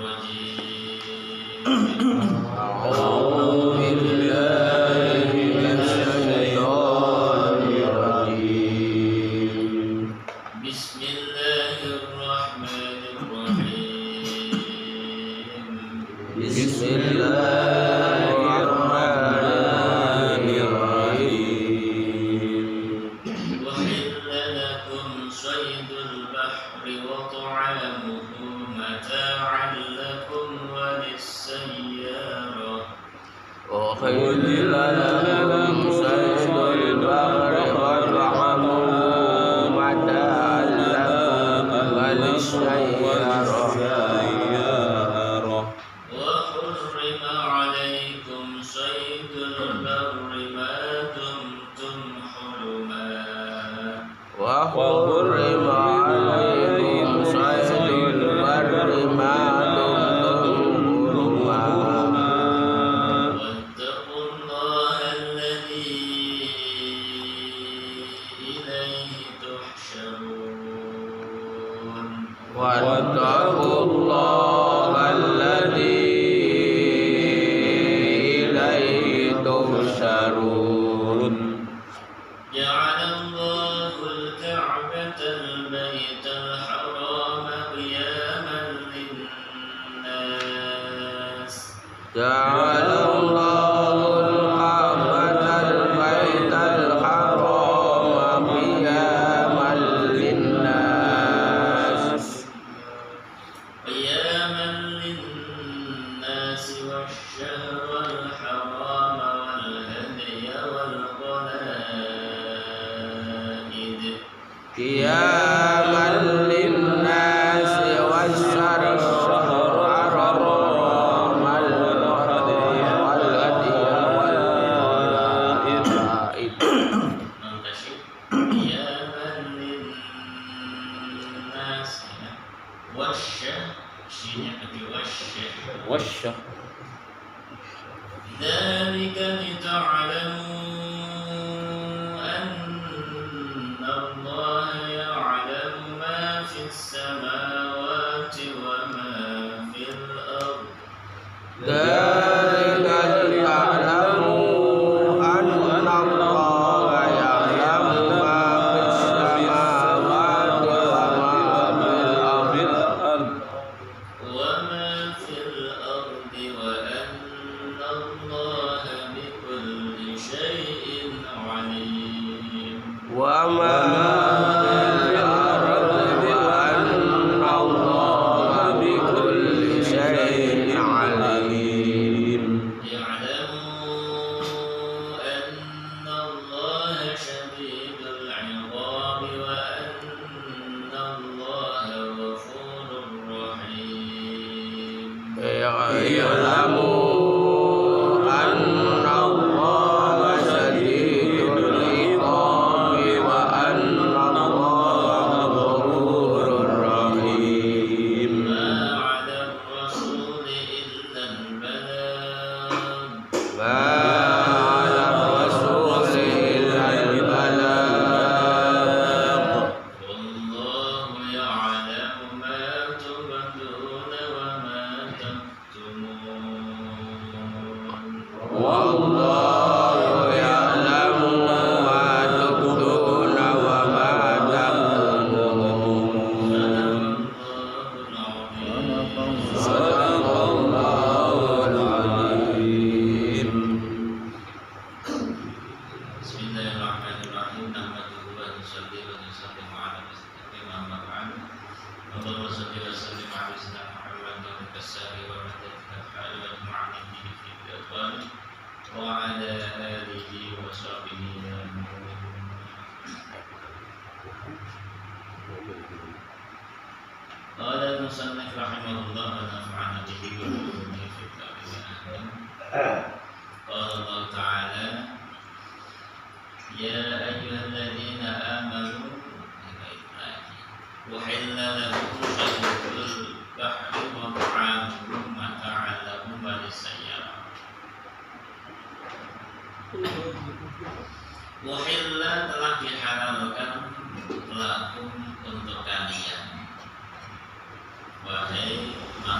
Wahai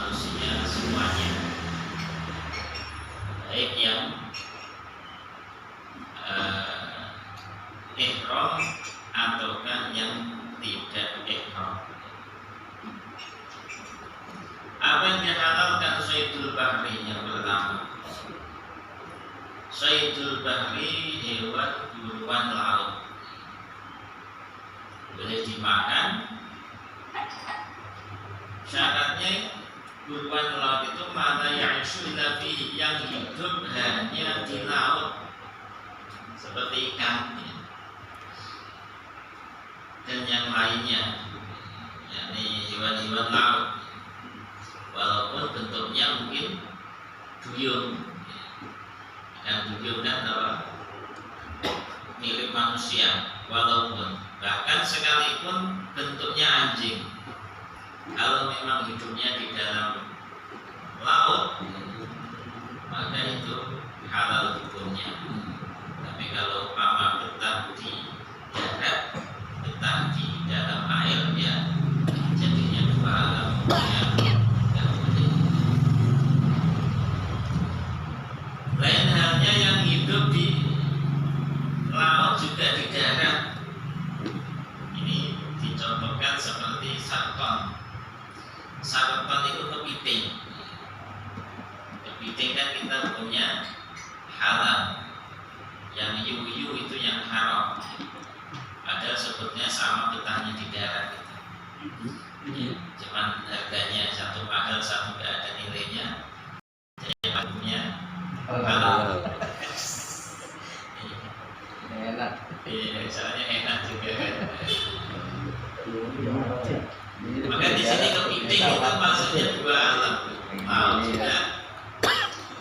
manusia semuanya, baik yang ihram ataukah yang tidak ihram. Apa yang dihalalkan saydul bahri? Yang pertama, saydul bahri, hewan buruan laut, boleh dimakan. Syaratnya buruan laut itu mana yang sudah yang hidup hanya di laut, seperti ikan dan yang lainnya, yakni hewan-hewan laut, walaupun bentuknya mungkin duyung. Ikan duyung kan apa? Mirip manusia, walaupun bahkan sekalipun bentuknya anjing, kalau memang hidupnya di dalam laut, maka itu halal hukumnya. Tapi kalau umpama betah di darat, betah di dalam air, ya jadinya dua halal hukumnya. Lain halnya yang hidup di laut juga di darat. Ini dicontohkan seperti sarton. Sarton itu kepiting. Kepiting kan kita punya halal. Yang yuyu itu yang haram. Padahal sebutnya sama betahnya di darat gitu. Cuman harganya satu mahal, satu tidak ada nilainya. Jadi hukumnya halal. Enak. Iya, soalnya enak juga kan. Maka di sini kepiting itu maksudnya dua alam, laut juga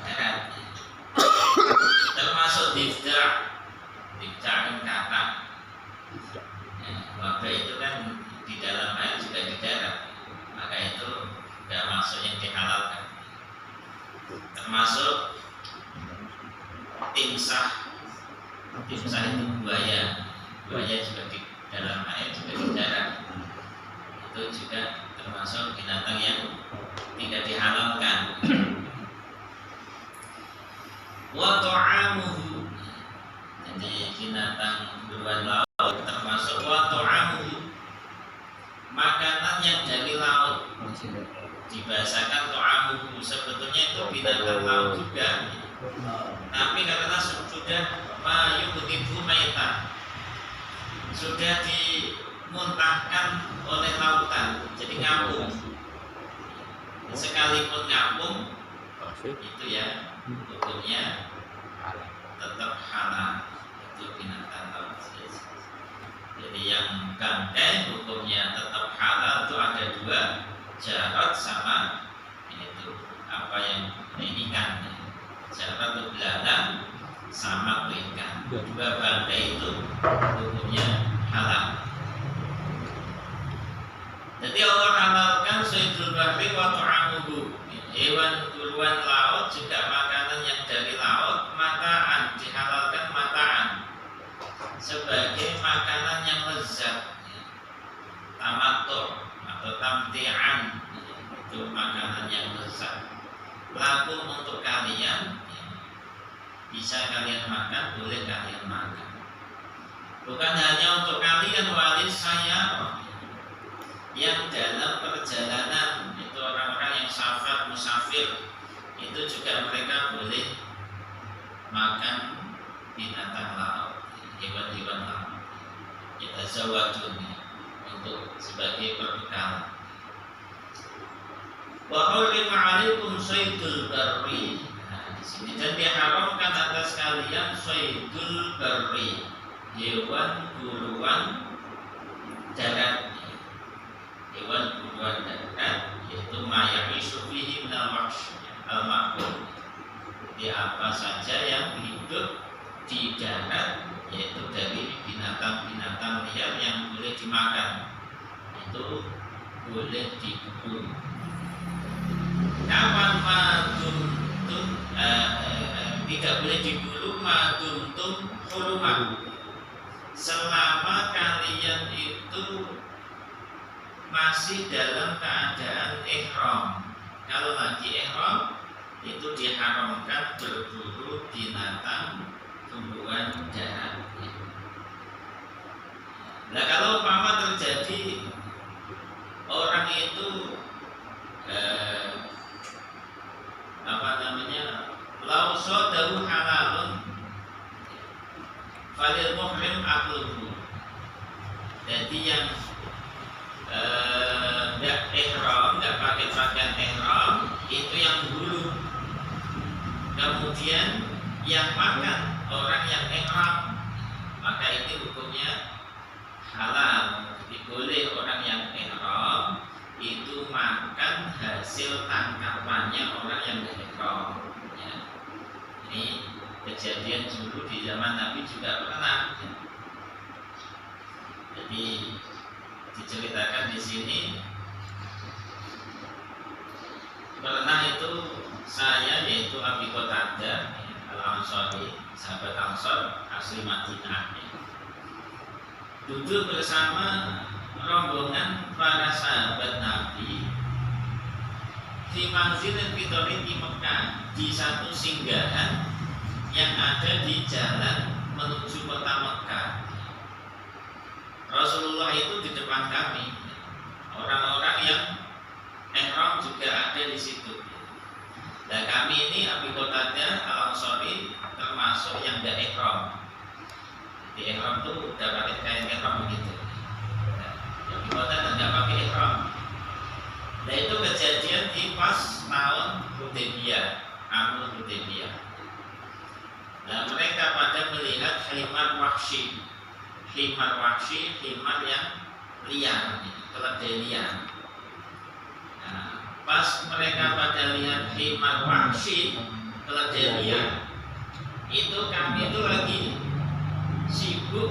darat. Termasuk difda kan kata. Maka itu kan di dalam air juga di darat. Maka itu tidak masuk yang dihalalkan. Termasuk timsah. Timsah itu buaya. Buaya juga di dalam air juga di darat. Itu juga termasuk binatang yang tidak dihalalkan. Wa ta'amuhu, jadi binatang buruan laut termasuk wa ta'amuhu, makanan yang dari laut. Dibahasakan ta'amuhu, sebetulnya itu binatang laut juga, tapi karena sudah mayubtibu maita, sudah dimuntahkan oleh lautan, jadi ngapung. Sekalipun ngapung, itu ya hukumnya tetap halal, itu binatang laut. Jadi yang bangkai hukumnya tetap halal itu ada dua, jarat sama itu apa yang ikan. Jarat itu beladang sama ikan. Dua bangkai itu hukumnya halal. Jadi Allah halalkan saydul bahri wa ta'amuhu, hewan buruan laut juga makanan yang dari laut, mataan, dihalalkan mataan sebagai makanan yang lezat, tamatur atau tamti'an, itu makanan yang lezat, laku untuk kalian, bisa kalian makan, boleh kalian makan. Bukan hanya untuk kalian, walis saya yang dalam perjalanan, itu orang-orang yang safar, musafir, itu juga mereka boleh makan binatang laut, hewan-hewan laut. Kita zawadun untuk sebagai perbekalan. Wa hurrima 'alaikum saydul barri. Nah, di sini dan diharamkan atas kalian saydul barri, hewan buruan darat. Hewan buruan darat yaitu mayaisu fihi minal wahsy al-ma'kul. Jadi apa saja yang hidup di darat, yaitu dari binatang-binatang liar yang boleh dimakan, itu boleh diburu. Kapan maduntum tidak boleh diburu maduntum hurumah, selama kalian itu masih dalam keadaan ihram. kalau lagi ihram itu diharamkan berburu binatang tumbuhan darat. Nah kalau umpama terjadi orang itu lausodahu halalun falil muhrim akluhu. Jadi yang nggak ihram, nggak pakai pakaian ihram itu yang bulu. Kemudian yang makan orang yang ihram, maka ini hukumnya halal. Jadi boleh orang yang ihram itu makan hasil tangkapannya orang yang ihram. Ya. Ini kejadian dulu di zaman Nabi juga pernah. Ya. Jadi diceritakan di sini pernah itu saya yaitu Abi Qatadah Al-Ansari, sahabat Ansar asli Madinah, duduk bersama rombongan para sahabat Nabi di manzilin fitorin di Mekah, di satu singgahan yang ada di jalan menuju kota Mekah. Rasulullah itu di depan kami, orang-orang yang ihram juga ada di situ. Dan kami ini Abi Qatadah Al-Ansari termasuk yang tidak ihram. Di ihram itu udah pakai kain ihram begitu. Abi Qatadah tidak pakai ihram. Nah itu kejadian di pas tahun Hudaybiyah, Amul Hudaybiyah. Nah mereka pada melihat himar wahsy. Himar wahsy, himar yang liar, keledai liar. Nah, pas mereka pada lihat himar wahsy, keledai liar, itu kami itu lagi sibuk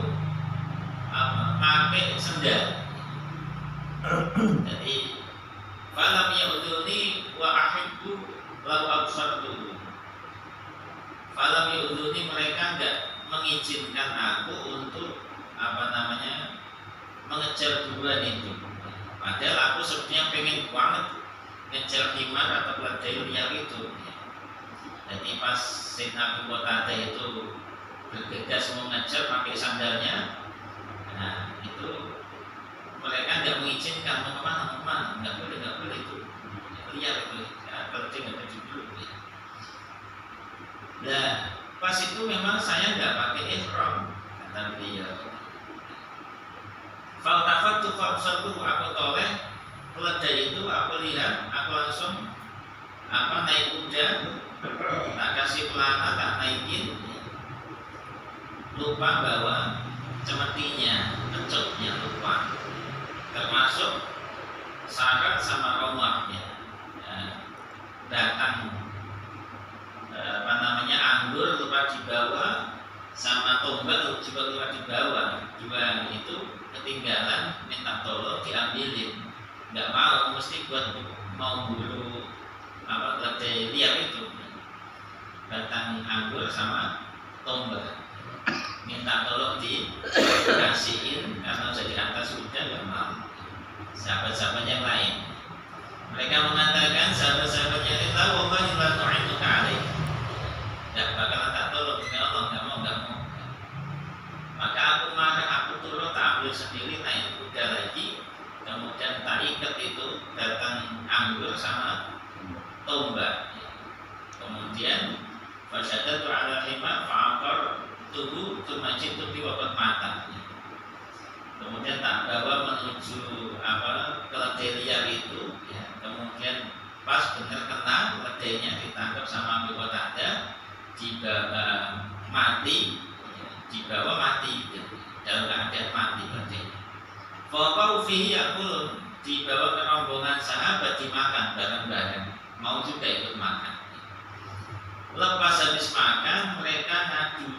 pakai sendal. Jadi falam yauduni wa ahibbu law absartu. Falam yauduni, mereka enggak mengizinkan aku untuk mengejar buruan itu. Padahal aku sebenarnya pengen banget ngejar himar atau keledai liar itu. Jadi pas Sayyidina Abu Qatadah itu bergegas mau ngejar pakai sandalnya, nah itu mereka nggak mengizinkan, mau kemana, nggak boleh itu liar itu, keledai nggak boleh dulu. Nah pas itu memang saya nggak pakai ihram, kata beliau. Faltafatu fa'usatu, aku toleh keledai itu, aku lihat, aku langsung naik kuda, tak kasih pelana, tak naikin, lupa bawa cemetinya, pencutnya lupa, termasuk sarat sama romahnya. Datang anggur lupa dibawa, sama tombak juga lupa dibawa. Dua itu ketinggalan, minta tolong diambilin, nggak mau, mesti buat mau buru keledai liar itu, batang anggur sama tombak, minta tolong dikasihin karena jadi atas kuda, nggak mau. Sahabat-sahabat yang lain mereka mengatakan, sahabat-sahabatnya itu tahu Allah la tu'inuka alaih, nggak bakalan tak tolong, ya Allah, nggak mau. Maka aku marah, aku turun, tak ambil sendiri, naik kuda lagi, kemudian tak ikat itu datang anggur sama tombak. Kemudian fasyadatu ala himar fa'aqar tubuh tumajid tubi wabat mata. Kemudian tak bawa menuju keledai liar itu, ya. Kemudian pas benar kena keledainya ditangkap sama Abu Qatadah, dibawa mati, dalam keadaan mati keledainya. Faqau fihi, aku dibawa ke rombongan sahabat, dimakan bareng-bareng, mau juga ikut makan. Lepas habis makan mereka ngadu,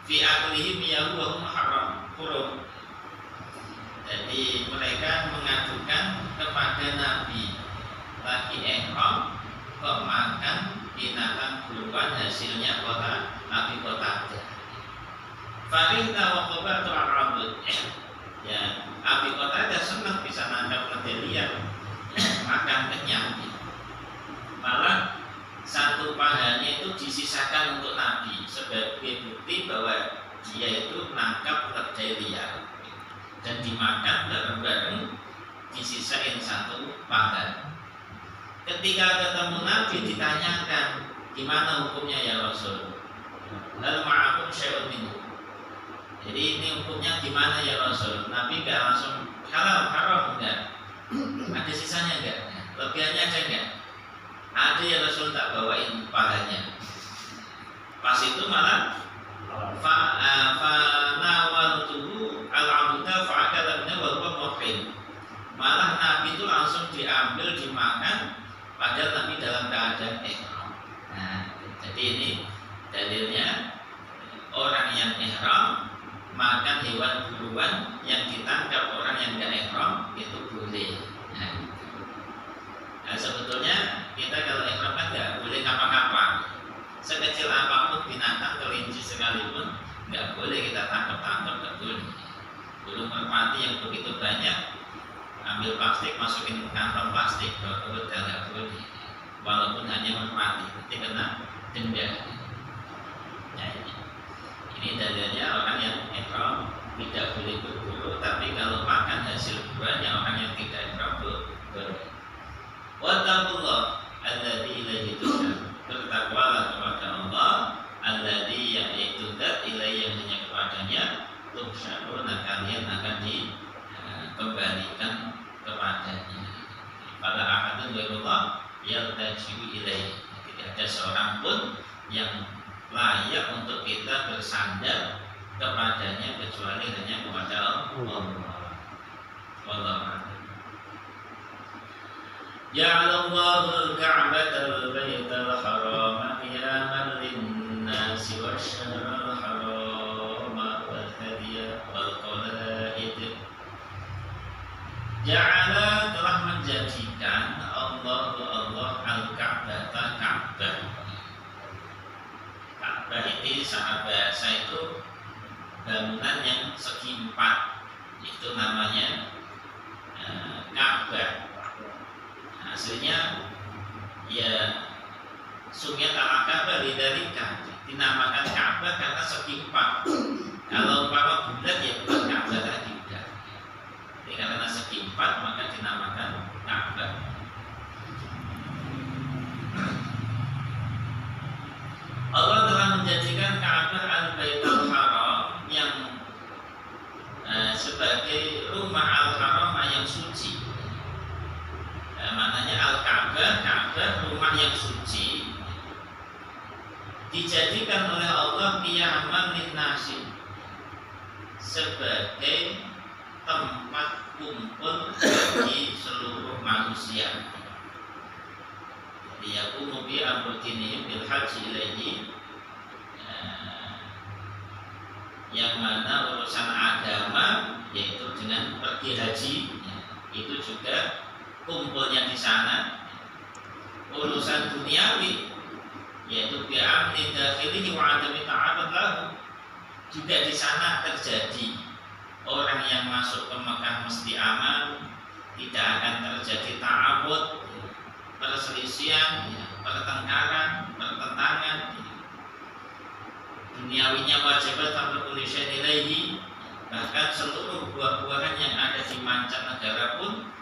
fi aklihim yahu wa hum hurum. Jadi mereka mengadukan kepada Nabi, lagi ihram kok makan binatang buruan hasilnya Abi Qatadah. Farihna wa qabatu ar-rabut. Ya, Abi Qatadah senang bisa nangkap keledai liar, makan kenyang. disisakan untuk Nabi sebagai bukti bahwa dia itu nangkap keledai liar dan dimakan bareng-bareng, disisain satu panggan. Ketika ketemu Nabi ditanyakan, gimana hukumnya ya Rasul? Lalu ma'akum syai'un minhu. Jadi ini hukumnya gimana ya Rasul? Nabi enggak langsung halal, haram enggak. Ada sisanya enggak? Lebihannya ada enggak? Ada ya Rasul, tak bawain pahanya. Pas itu malah fa'nawaltuhu al-'abda fa'akala minhu wa huwa muhrim. Malah Nabi itu langsung diambil dimakan padahal Nabi dalam keadaan ihram. Nah, jadi ini dalilnya orang yang ihram makan hewan buruan yang ditangkap orang yang enggak ihram itu boleh. Nah, sebetulnya kita kalau ihram kan nggak boleh ngapa-ngapa. Sekecil apapun binatang, kelinci sekalipun nggak boleh kita tangkap, nggak boleh. Burung merpati yang begitu banyak, ambil plastik masukin ke kantong plastik, kalau nggak boleh. Walaupun hanya merpati, nanti kena denda. Nah, ini dalilnya orang yang ihram tidak boleh berburu, tapi kalau makan hasil buahnya orang yang tidak ihram boleh. Wattaqullah alladzi ilaihi tuhsyarun. Bertakwalah kepada Allah alladzi yaitu zat ilaihi yang hanya kepadanya tuhsyarun, kalian akan dikembalikan kepadanya. Pada ahadun ghairullah yaltaji'u ilaihi. Tidak ada seorang pun yang layak untuk kita bersandar kepadanya kecuali hanya kepada Allah. Wallahu Ja'alallahu al-Ka'batal Baital Haram qiyaman lin-nasi wasyahral haram wal hadiya wal qalaid. Ja'ala telah menjadikan Allah al-Ka'bata Ka'bah. Ka'bah itu secara bahasa itu bangunan yang segi empat, itu namanya Ka'bah. Hasilnya ya sumiyat al-Ka'bah lidzalika, dinamakan Ka'bah karena segi empat. Kalau umpama bulat ya bukan Ka'bah lagi udah. Jadi karena segi empat maka dinamakan Ka'bah. Allah telah menjadikan Ka'bah al-Baitul Haram yang sebagai rumah al-Haram yang suci. Maknanya Al-Ka'bah, rumah yang suci, dijadikan oleh Allah qiyaman lin-nasi, sebagai tempat kumpul bagi seluruh manusia. Yaqumu bi amrudinihim bil haji ilaihi, yang mana urusan agama yaitu dengan pergi haji itu juga kumpulnya di sana. Urusan duniawi yaitu bi'amni dakhilihi wa adami ta'arud lahu, juga di sana terjadi. Orang yang masuk ke Mekah mesti aman, tidak akan terjadi ta'awud, perselisihan, pertengkaran, pertentangan. Duniawinya wajibat sampai kulisi nilaihi, bahkan seluruh buah-buahan yang ada di mancanegara pun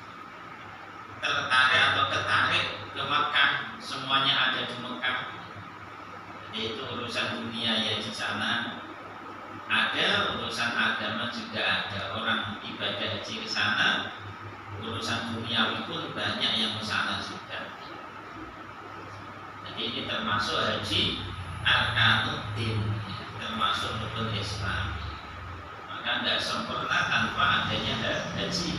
tertarik atau ketarik ke Mekah, semuanya ada di Mekah. Itu urusan dunia ya di sana ada, urusan agama juga ada. Orang ibadah haji ke sana, urusan duniawi pun banyak yang ke sana juga. Jadi ini termasuk haji arkanuddin, termasuk rukun Islam. Maka tidak sempurna tanpa adanya haji.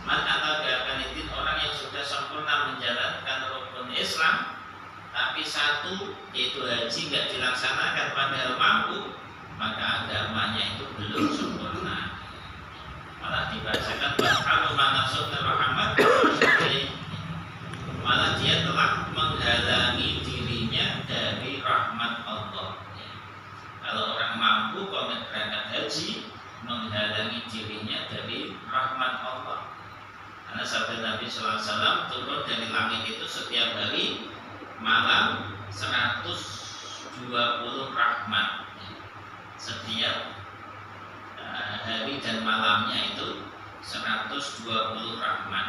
Man atau gakanitin, orang yang sudah sempurna menjalankan rukun Islam, tapi satu yaitu haji nggak dilaksanakan padahal mampu, maka agamanya itu belum sempurna. Malah dibacakan bahkan manasuk Muhammad, malah dia telah menghalangi dirinya dari rahmat Allah. Kalau orang mampu kalau berangkat haji, menghalangi dirinya dari rahmat Allah. Karena sahabat Nabi SAW turun dari langit itu setiap hari malam 120 rahmat. Setiap hari dan malamnya itu 120 rahmat.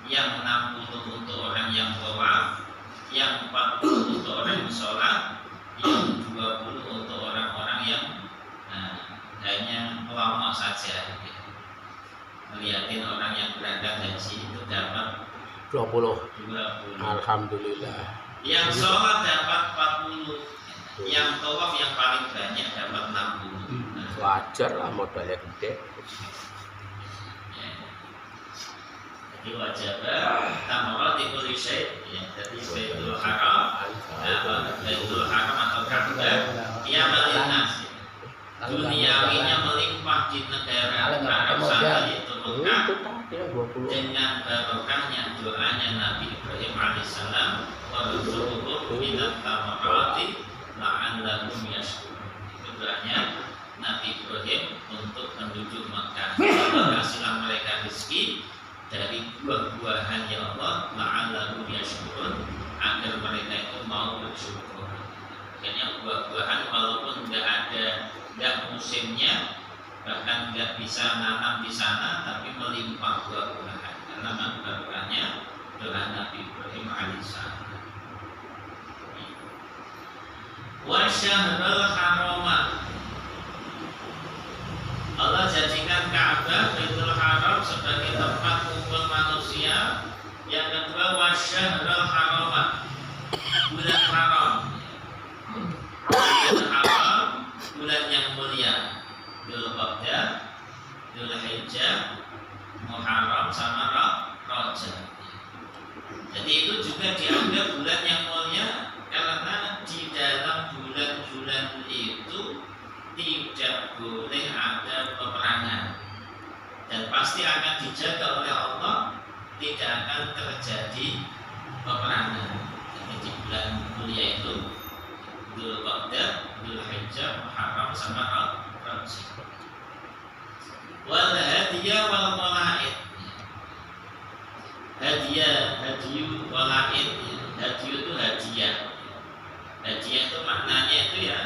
Yang 60 untuk orang yang tawaf, yang 40 untuk orang yang sholat, yang 20 untuk orang-orang yang hanya melongok saja. Melihatin orang yang berangkat haji itu dapat 20. Alhamdulillah. Yang sholat dapat 40. Yang tawaf yang paling banyak dapat 60. Wajar lah modalnya gede. Jadi wajib tamara dikuli syait, jadi Baitul Haram, Baitul Haram atau Ka'bah, ia melinas duniawinya melimpah di negara Arab sana yaitu Mekah dengan barokahnya doanya Nabi Ibrahim alaihissalam, warzuqhum minat tamarati la'allahum yashkurun. Itu doanya Nabi Ibrahim untuk penduduk Mekah. Kasihlah mereka rezeki dari buah-buahan ya Allah, la'allahum yashkurun, agar mereka itu mau bersyukur. Akhirnya buah-buahan walaupun nggak musimnya, bahkan nggak bisa nanam di sana, tapi melimpah buah-buahan karena manfaatnya doa Nabi Ibrahim alaihissalam. Wa syahrul harama, Allah jadikan Ka'bah Baitul Haram sebagai tempat kumpul manusia. Yang kedua wasyahrul haram, bulan haram. Bulan haram, bulan yang mulia. Dzulqa'dah, Dzulhijjah, Muharram sama Rajab. Jadi itu juga dianggap bulan yang mulia karena di dalam bulan-bulan itu tidak boleh ada peperangan dan pasti akan dijaga oleh Allah, tidak akan terjadi peperangan. Jadi di bulan mulia itu Dzulqa'dah, Dzulhijjah, Muharram sama Rajab. Wal hadiyah wal qalaid. Hadiyu qalaid. Hadiyu itu hadiah. Hadiah itu maknanya itu ya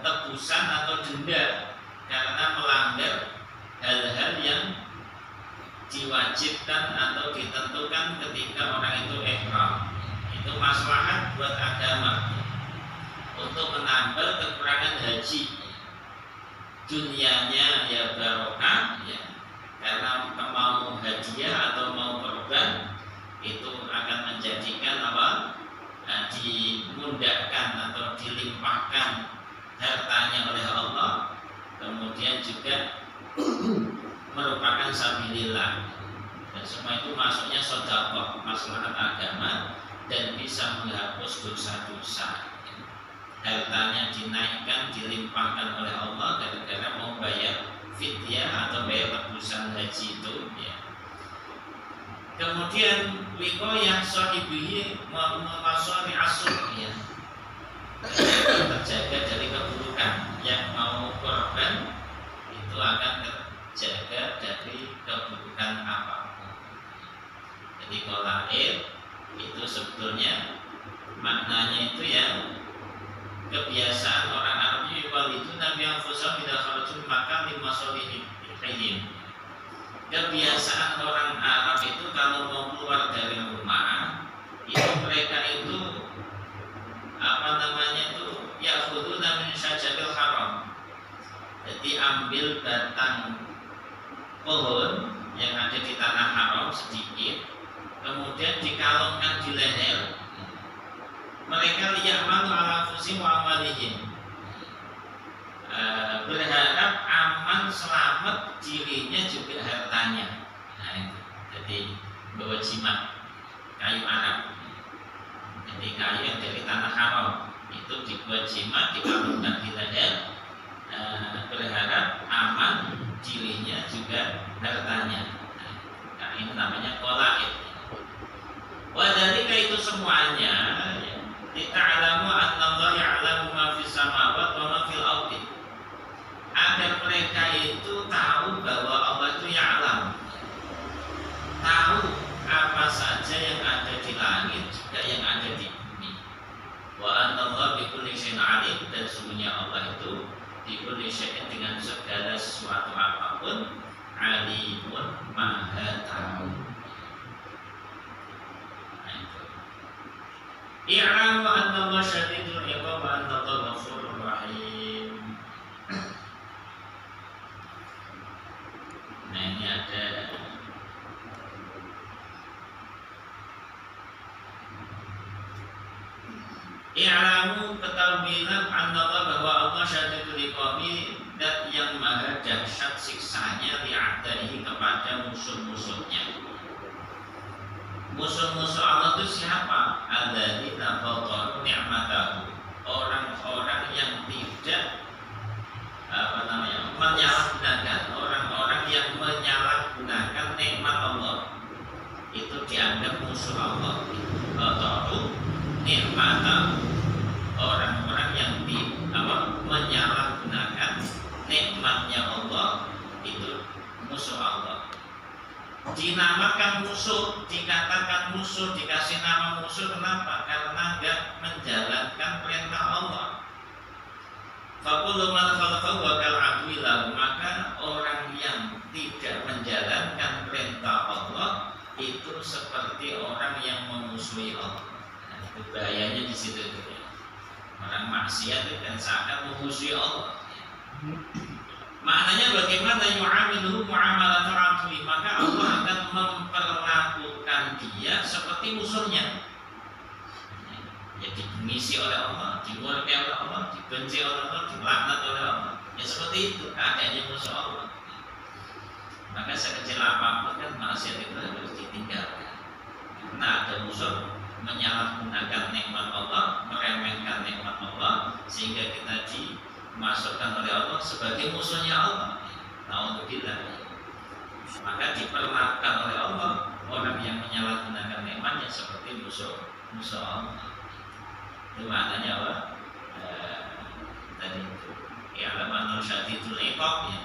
tebusan atau denda karena melanggar hal-hal yang diwajibkan atau ditentukan ketika orang itu ihram. Itu maslahat buat agama untuk menambal kekurangan haji. Dunianya ya barokah ya, karena mau hadiah atau mau korban itu akan menjadikan dimudahkan atau dilimpahkan hartanya oleh Allah, kemudian juga merupakan sabilillah, dan semua itu masuknya sedekah, maslahat agama, dan bisa menghapus dosa-dosa. Hartanya dinaikkan, dilimpahkan oleh Allah gara-gara mau bayar fidyah atau bayar tebusan haji itu ya. Kemudian wikoyah sahibihi memasori asur ya, terjaga dari keburukan. Yang mau korban itu akan terjaga dari keburukan apapun. Jadi qalaid itu sebetulnya maknanya itu ya kebiasaan orang Arab itu Nabi yang fusam tidak kharajun maka lima solihim. Kebiasaan orang Arab itu kalau mau keluar dari rumah itu mereka itu ya'khuduna min syajaril haram. Jadi ambil batang pohon yang ada di tanah haram sedikit, kemudian dikalungkan di leher. Mereka liya'malu ala anfusihim wa amwalihim, berharap aman selamat dirinya juga hartanya. Nah itu. Jadi bawa jimat kayu Arab. Jadi kayu yang dari tanah haram itu dibuat jimat, dikalungkan di leher, berharap aman dirinya juga hartanya. Nah ini namanya qalaid. Wadhalika itu semuanya lita'alamu annallaha ya'lamu ma fis samawati wa ma fil ardi, agar mereka itu tahu bahwa Allah itu ya'lam, tahu apa saja yang ada di langit juga yang ada di Wa anallahu bikulli syai'in alim, dan sungguhnya Allah itu bikulli syai'in dengan segala sesuatu apapun alimun maha tahu. I'lamu anna Allah syadidul iqab wa anna Allah ghafurur rahim. Nah ini ada I'lamu, ketahuilah anna Allah bahwa Allah syadidul iqabi, dat yang maha dahsyat siksanya li'adaihi kepada musuh-musuhnya. Musuh-musuh Allah itu siapa? Alladzina bataru ni'matahu, orang-orang yang tidak menyalahgunakan, orang-orang yang menyalahgunakan nikmat Allah itu dianggap musuh Allah. Bataru ni'matahu, orang-orang yang menyalahgunakan nikmatnya Allah itu musuh Allah. Dinamakan musuh, dikatakan musuh, dikasih nama musuh, kenapa? Karena enggak menjalankan perintah Allah. Faqulu man khalafahu wa kal adwi lahu, maka orang yang tidak menjalankan perintah Allah itu seperti orang yang memusuhi Allah. Nah, itu bahayanya di situ. Orang maksiat itu kan seakan memusuhi Allah. Maknanya bagaimana yu'amiluhu mu'amalatul adwi, maka Allah akan memperlakukan dia seperti musuhnya. Ya dibengisi oleh Allah, dimurkai oleh Allah, dibenci oleh Allah, dilaknat oleh Allah. Ya seperti itu adanya musuh Allah. Maka sekecil apapun kan maksiat itu harus ditinggalkan. Karena ada musuh menyalahgunakan nikmat Allah, meremehkan nikmat Allah, sehingga kita dimasukkan oleh Allah sebagai musuhnya Allah. Naudzubillah. Maka diperlakukan oleh Allah orang yang menyalahgunakan nikmatnya seperti musuh Allah. Itu maknanya apa? Tadi itu i'lamu syadidul iqab, ya.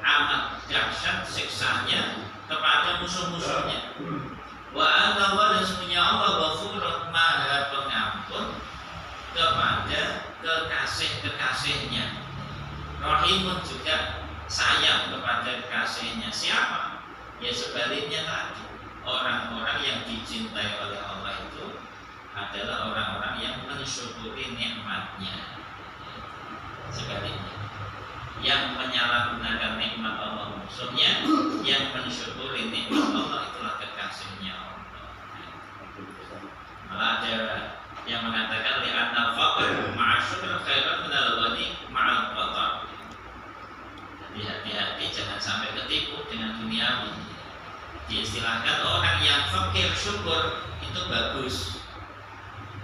Amat dahsyat siksanya kepada musuh-musuhnya. Wa anna Allah, dan sesungguhnya Allah ghafurun, maha pengampun kepada kekasih-kekasihnya. Rahimun, juga sayang kepada kekasihnya. Siapa? Ya sebaliknya tadi, orang-orang yang dicintai oleh Allah itu adalah orang-orang yang mensyukuri nikmatnya. Sebaliknya, yang menyalahgunakan nikmat Allah musuhnya, yang mensyukuri nikmat Allah itulah kekasihnya Allah. Malah ada yang mengatakan li'anna faqr ma'a syukr khairan minal ghani ma'al qatar. Jadi hati-hati jangan sampai ketipu dengan duniawi. Diistilahkan orang yang fakir syukur itu bagus,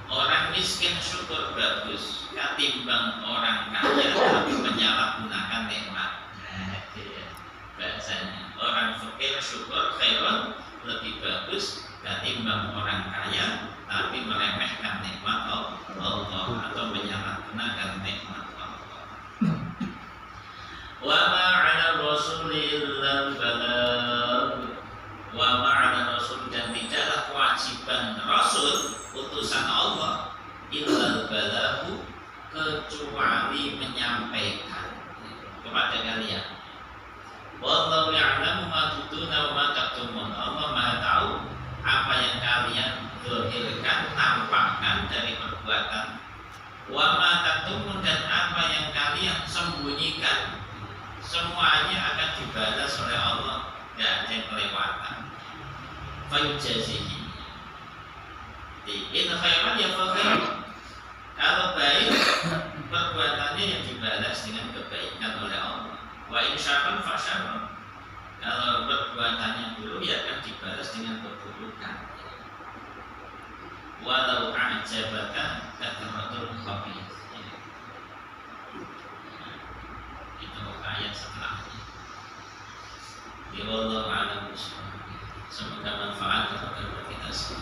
orang miskin syukur bagus, ketimbang orang kaya tapi menyalahgunakan nikmat. Nah, bahasanya orang fakir syukur khairan lebih bagus ketimbang orang kaya tapi meremehkan nikmat Allah atau menyalahgunakan nikmat Allah. Wa ma'ala rasuli illal balagh, wa ma'ala rasul, dan tidaklah kewajiban rasul utusan Allah illal balagh, kecuali menyampaikan kepada kalian. Wallahu ya'lamu ma tubduna wa ma taktumun, Allah Maha tahu apa yang kalian zahirkan, nampakkan dari perbuatan. Wa ma taktumun, dan apa yang kalian sembunyikan, semuanya akan dibalas oleh Allah, tidak ada yang kelewatan. Fayujazihi in khairan ya khairan, kalau baik perbuatannya yang dibalas dengan kebaikan oleh Allah. Wa in syarran fa syarran, kalau perbuatannya buruk ya akan dibalas dengan keburukan. Walau a'jabaka kathratul khabith, itu ayat setelahnya. Ya Allah a'lam bishawab. Semoga manfaat kepada kita semua.